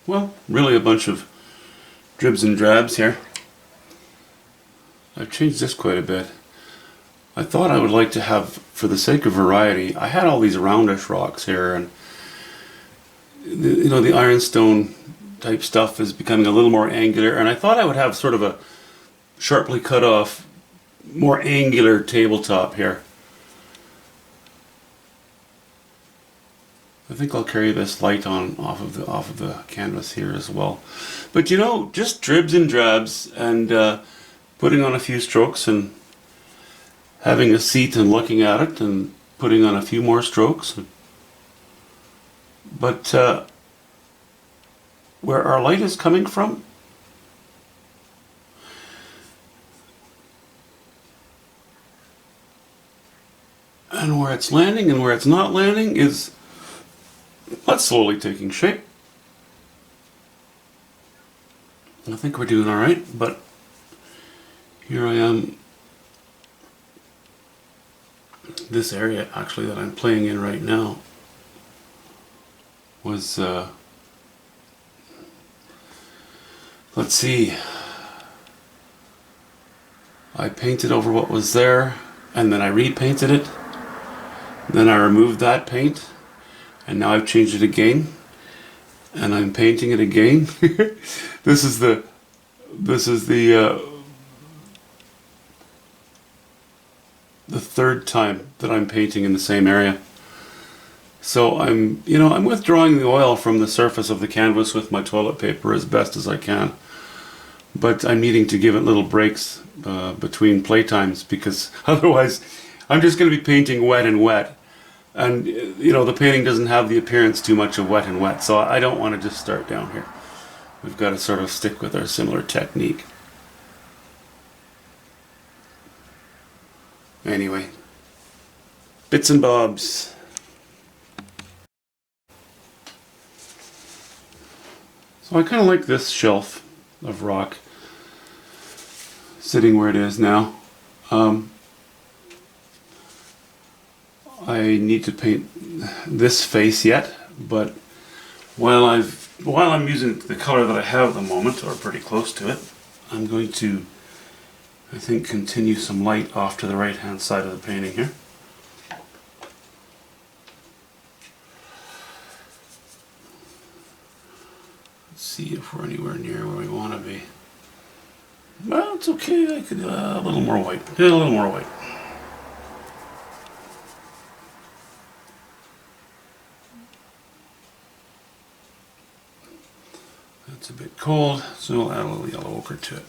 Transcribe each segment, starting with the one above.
well, really a bunch of dribs and drabs here. I've changed this quite a bit. I thought I would like to have, for the sake of variety, I had all these roundish rocks here, and the ironstone type stuff is becoming a little more angular, and I thought I would have sort of a sharply cut off, more angular tabletop here. I think I'll carry this light on off of the canvas here as well. But just dribs and drabs, and putting on a few strokes and having a seat and looking at it and putting on a few more strokes. But where our light is coming from, and where it's landing and where it's not landing is, that's slowly taking shape. I think we're doing all right, but here I am. This area actually that I'm playing in right now was, let's see, I painted over what was there, and then I repainted it, then I removed that paint, and now I've changed it again, and I'm painting it again. This is the third time that I'm painting in the same area. So I'm withdrawing the oil from the surface of the canvas with my toilet paper as best as I can. But I'm needing to give it little breaks between playtimes, because otherwise I'm just going to be painting wet and wet. And the painting doesn't have the appearance too much of wet and wet, so I don't want to just start down here. We've got to sort of stick with our similar technique. Anyway, bits and bobs. So I kind of like this shelf of rock sitting where it is now. I need to paint this face yet, but while I'm using the color that I have at the moment, or pretty close to it, I'm going to, I think, continue some light off to the right hand side of the painting here. Let's see if we're anywhere near where we want to be. Well, it's okay, I could a little more white. Yeah, a little more white. It's a bit cold, so we'll add a little yellow ochre to it.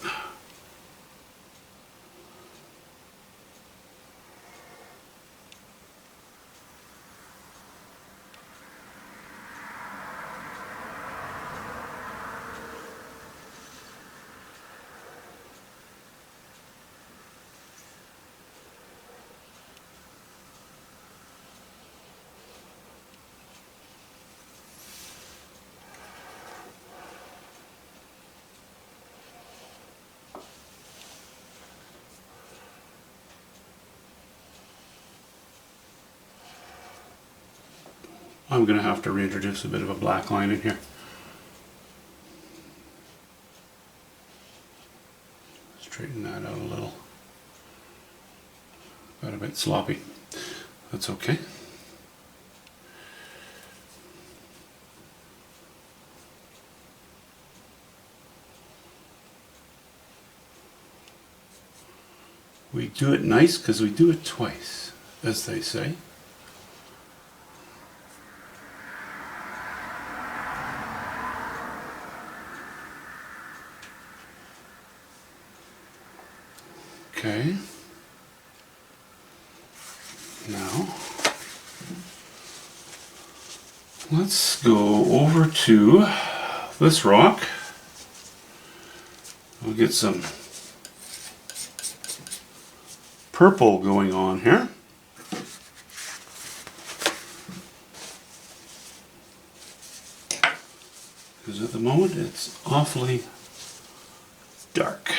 I'm going to have to reintroduce a bit of a black line in here. Straighten that out a little. Got a bit sloppy. That's okay. We do it nice because we do it twice, as they say. Okay. Now, let's go over to this rock. We'll get some purple going on here. Because at the moment it's awfully dark.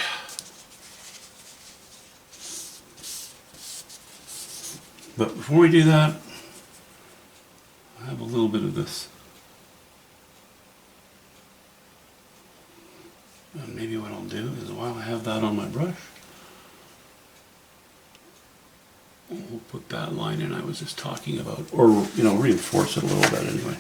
But before we do that, I have a little bit of this And maybe what I'll do is, while I have that on my brush, we'll put that line in I was just talking about, or reinforce it a little bit anyway.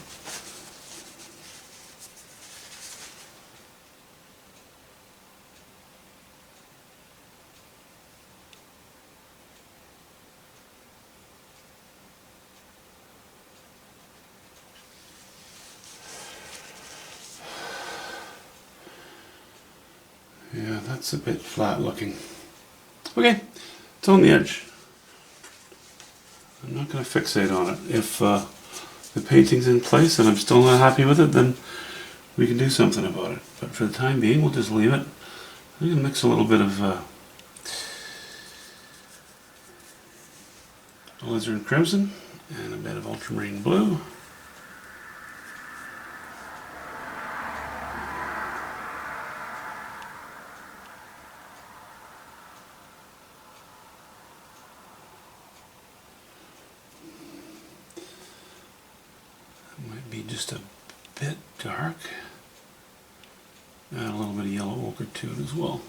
Yeah, that's a bit flat looking. Okay, it's on the edge. I'm not going to fixate on it. If the painting's in place and I'm still not happy with it, then we can do something about it. But for the time being, we'll just leave it. I'm going to mix a little bit of alizarin crimson and a bit of ultramarine blue. Might be just a bit dark. Add a little bit of yellow ochre to it as well.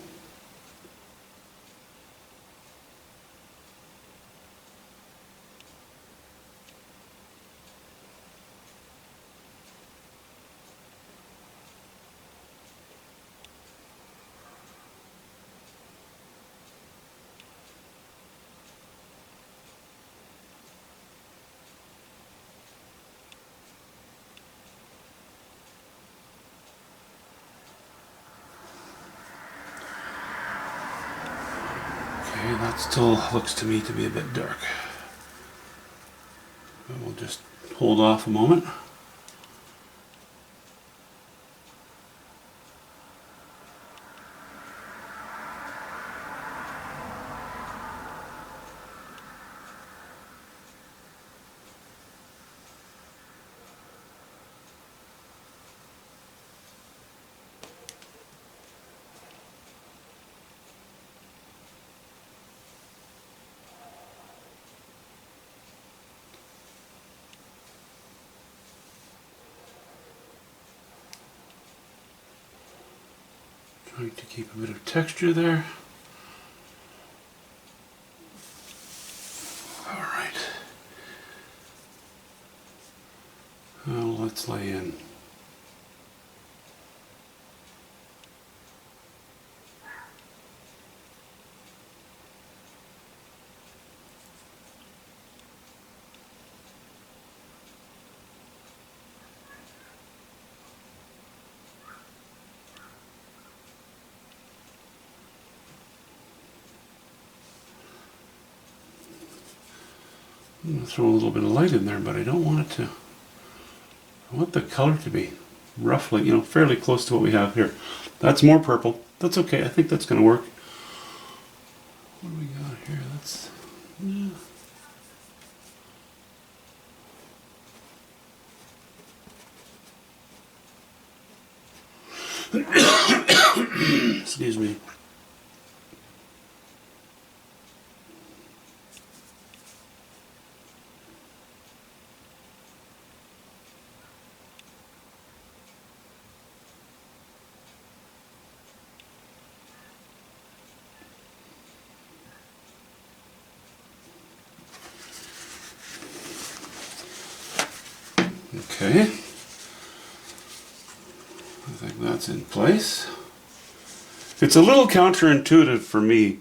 Okay, that still looks to me to be a bit dark. But we'll just hold off a moment. Trying to keep a bit of texture there. Alright. Well, let's lay in. I'm going to throw a little bit of light in there, but I don't want it to. I want the color to be roughly, fairly close to what we have here. That's more purple. That's okay. I think that's going to work. What do we got here? That's. Yeah. Excuse me. Okay, I think that's in place. It's a little counterintuitive for me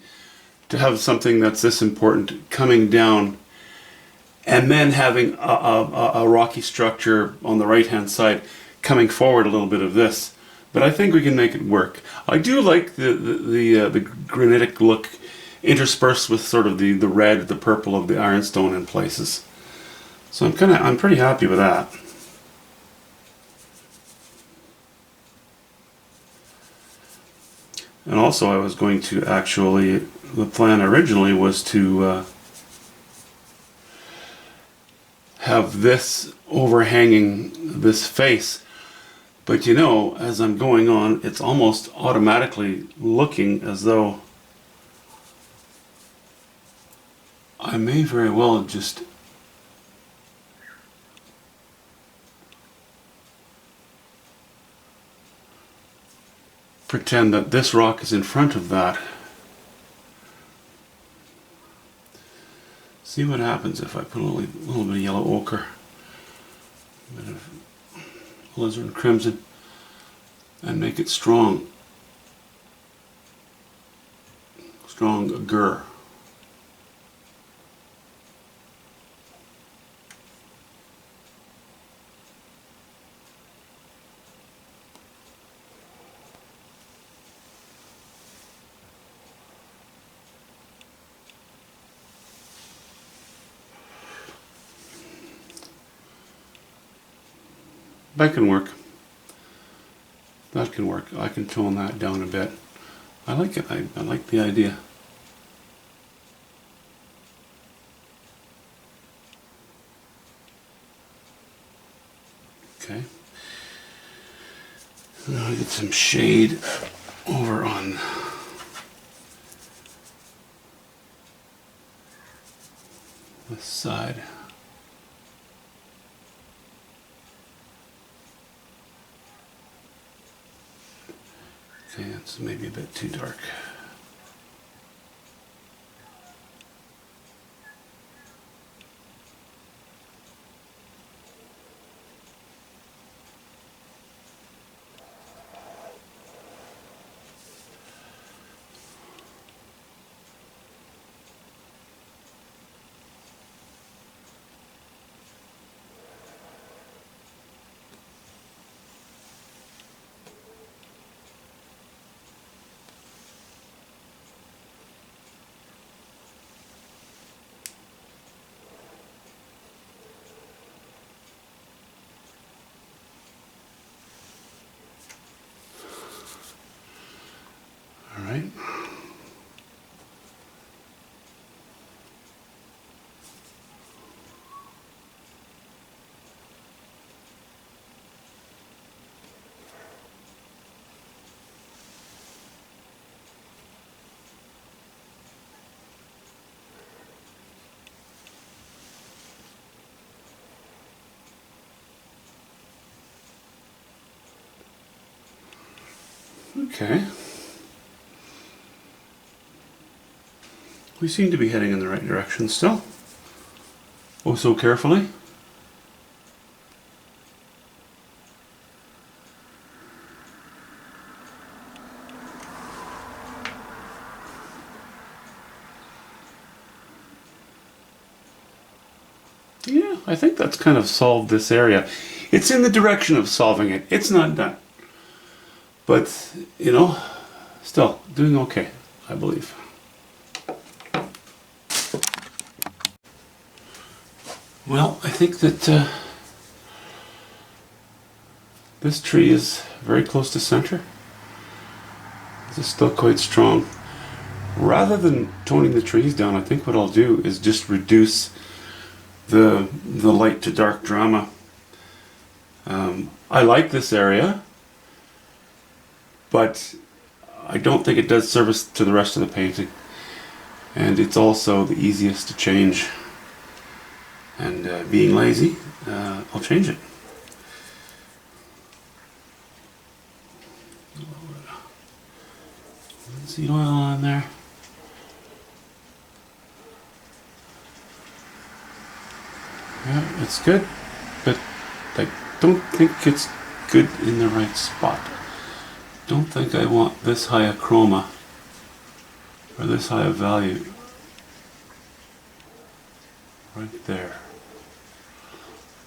to have something that's this important coming down and then having a rocky structure on the right hand side coming forward a little bit of this. But I think we can make it work. I do like the granitic look interspersed with sort of the red, the purple of the ironstone in places. So I'm pretty happy with that. And also I was going to actually, the plan originally was to have this overhanging this face. But as I'm going on, it's almost automatically looking as though I may very well just pretend that this rock is in front of that. See what happens if I put a little bit of yellow ochre, a bit of alizarin crimson, and make it strong gur. That can work. That can work. I can tone that down a bit. I like it. I like the idea. Okay. Now I get some shade over on this side. Okay, it's maybe a bit too dark. All right. Okay. We seem to be heading in the right direction still. Oh, so carefully. Yeah, I think that's kind of solved this area. It's in the direction of solving it. It's not done. But, you know, still doing okay, I believe. Well, I think that this tree is very close to center. This is still quite strong. Rather than toning the trees down, I think what I'll do is just reduce the light to dark drama. I like this area, but I don't think it does service to the rest of the painting. And it's also the easiest to change. And being lazy, I'll change it. Seed oil on there. Yeah, it's good, but I don't think it's good in the right spot. Don't think I want this high a chroma or this high a value right there.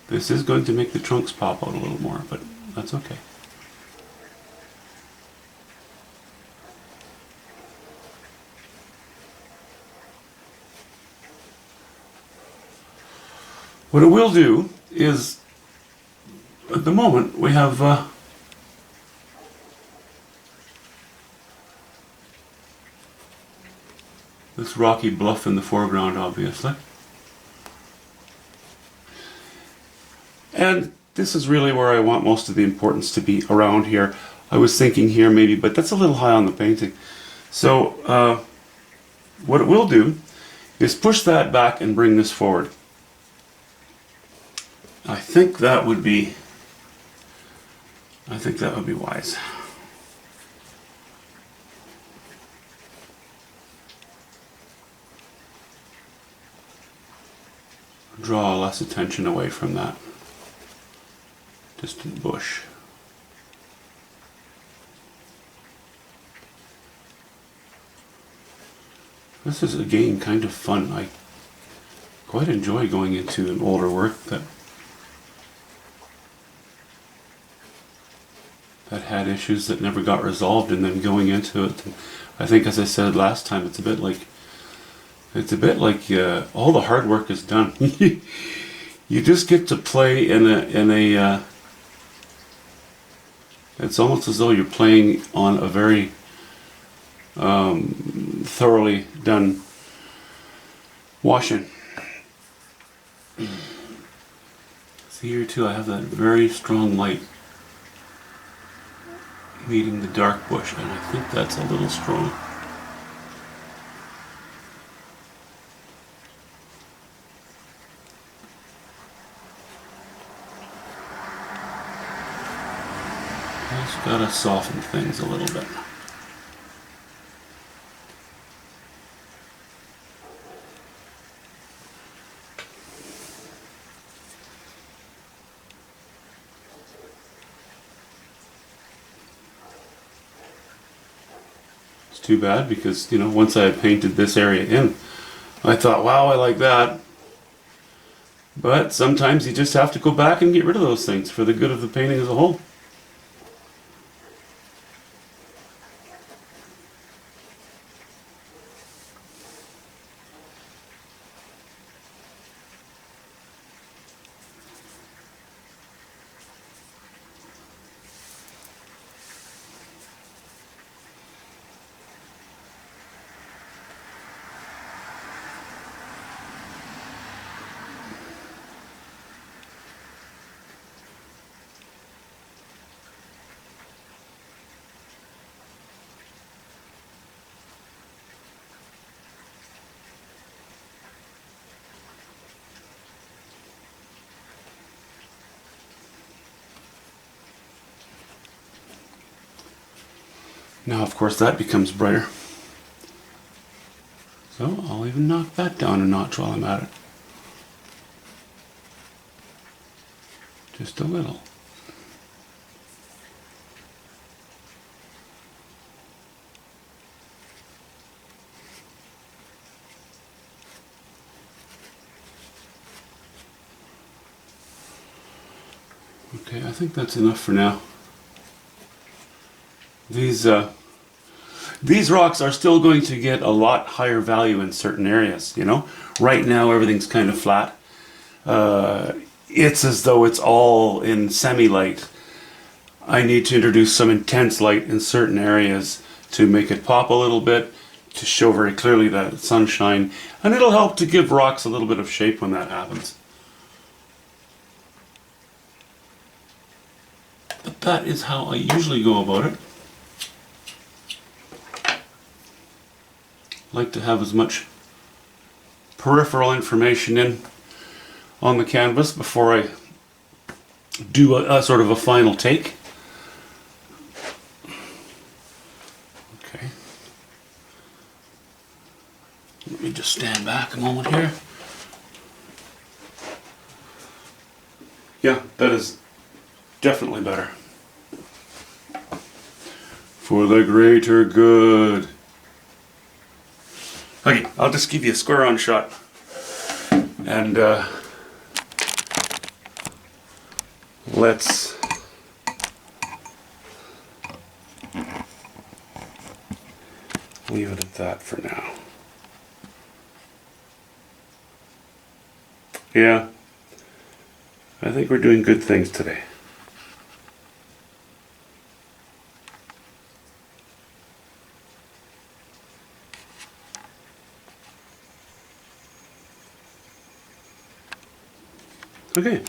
This is going to make the trunks pop out a little more, but that's okay. What it will do is, at the moment, we have this rocky bluff in the foreground, obviously. And this is really where I want most of the importance to be, around here. I was thinking here maybe, but that's a little high on the painting. So what it will do is push that back and bring this forward. I think that would be wise. draw less attention away from that distant bush. This is again kind of fun. I quite enjoy going into an older work that had issues that never got resolved, and then going into it. I think, as I said last time, it's a bit like all the hard work is done. You just get to play in a. It's almost as though you're playing on a very thoroughly done washing. See here too, I have that very strong light meeting the dark bush, and I think that's a little strong. Just gotta soften things a little bit. Too bad, because once I had painted this area in, I thought, wow, I like that. But sometimes you just have to go back and get rid of those things for the good of the painting as a whole. Now, of course, that becomes brighter. So I'll even knock that down a notch while I'm at it. Just a little. Okay, I think that's enough for now. These rocks are still going to get a lot higher value in certain areas, Right now everything's kind of flat. It's as though it's all in semi-light. I need to introduce some intense light in certain areas to make it pop a little bit, to show very clearly that it's sunshine, and it'll help to give rocks a little bit of shape when that happens. But that is how I usually go about it. I like to have as much peripheral information in on the canvas before I do a sort of a final take. Okay. Let me just stand back a moment here. Yeah, that is definitely better. For the greater good. Okay, I'll just give you a square on shot. And let's leave it at that for now. Yeah, I think we're doing good things today. Okay.